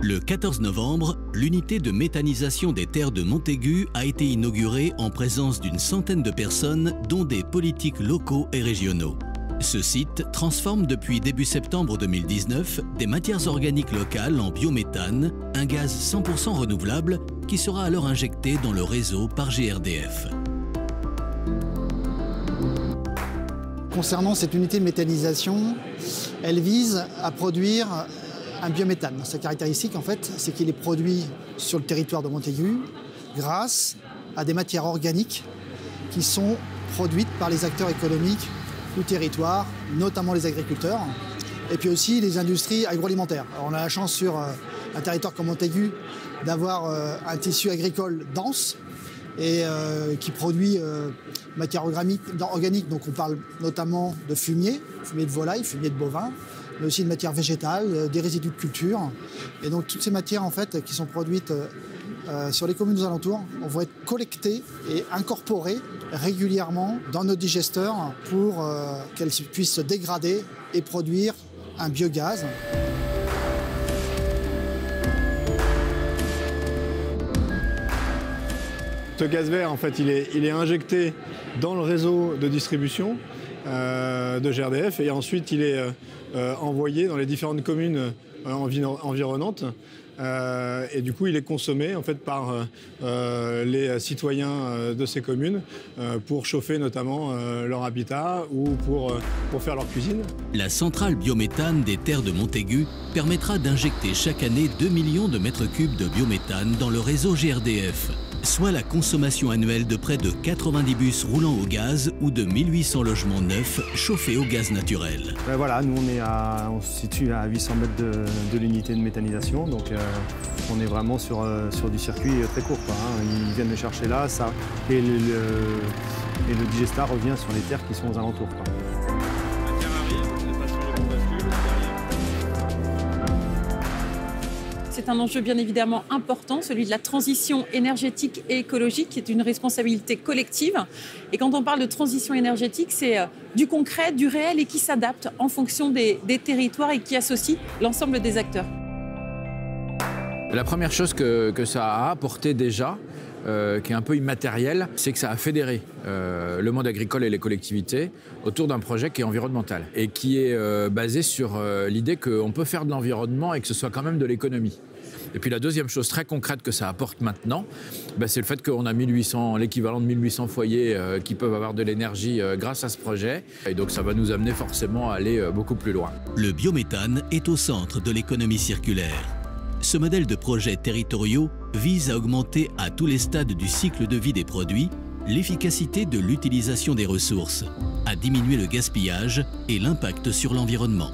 Le 14 novembre, l'unité de méthanisation des terres de Montaigu a été inaugurée en présence d'une centaine de personnes, dont des politiques locaux et régionaux. Ce site transforme depuis début septembre 2019 des matières organiques locales en biométhane, un gaz 100% renouvelable qui sera alors injecté dans le réseau par GRDF. Concernant cette unité de méthanisation, elle vise à produire un biométhane. Sa caractéristique, en fait, c'est qu'il est produit sur le territoire de Montaigu grâce à des matières organiques qui sont produites par les acteurs économiques du territoire, notamment les agriculteurs, et puis aussi les industries agroalimentaires. Alors, on a la chance sur un territoire comme Montaigu d'avoir un tissu agricole dense et qui produit matières organiques. Donc on parle notamment de fumier de volaille, fumier de bovin, mais aussi de matières végétales, des résidus de culture. Et donc toutes ces matières en fait qui sont produites sur les communes aux alentours vont être collectées et incorporées régulièrement dans nos digesteurs pour qu'elles puissent se dégrader et produire un biogaz. Ce gaz vert, en fait, il est injecté dans le réseau de distribution de GRDF et ensuite il est envoyé dans les différentes communes environnantes. Et du coup, il est consommé en fait, par les citoyens de ces communes pour chauffer notamment leur habitat ou pour faire leur cuisine. La centrale biométhane des terres de Montaigu permettra d'injecter chaque année 2 millions de mètres cubes de biométhane dans le réseau GRDF, soit la consommation annuelle de près de 90 bus roulant au gaz ou de 1800 logements neufs chauffés au gaz naturel. Voilà, nous on se situe à 800 mètres de l'unité de méthanisation, donc on est vraiment sur du circuit très court, quoi, hein. Ils viennent le chercher là, ça, et le digestat revient sur les terres qui sont aux alentours, quoi. C'est un enjeu bien évidemment important, celui de la transition énergétique et écologique, qui est une responsabilité collective. Et quand on parle de transition énergétique, c'est du concret, du réel et qui s'adapte en fonction des territoires et qui associe l'ensemble des acteurs. La première chose que ça a apporté déjà, qui est un peu immatériel, c'est que ça a fédéré le monde agricole et les collectivités autour d'un projet qui est environnemental et qui est basé sur l'idée qu'on peut faire de l'environnement et que ce soit quand même de l'économie. Et puis la deuxième chose très concrète que ça apporte maintenant, c'est le fait qu'on a l'équivalent de 1800 foyers qui peuvent avoir de l'énergie grâce à ce projet. Et donc ça va nous amener forcément à aller beaucoup plus loin. Le biométhane est au centre de l'économie circulaire. Ce modèle de projets territoriaux vise à augmenter à tous les stades du cycle de vie des produits l'efficacité de l'utilisation des ressources, à diminuer le gaspillage et l'impact sur l'environnement.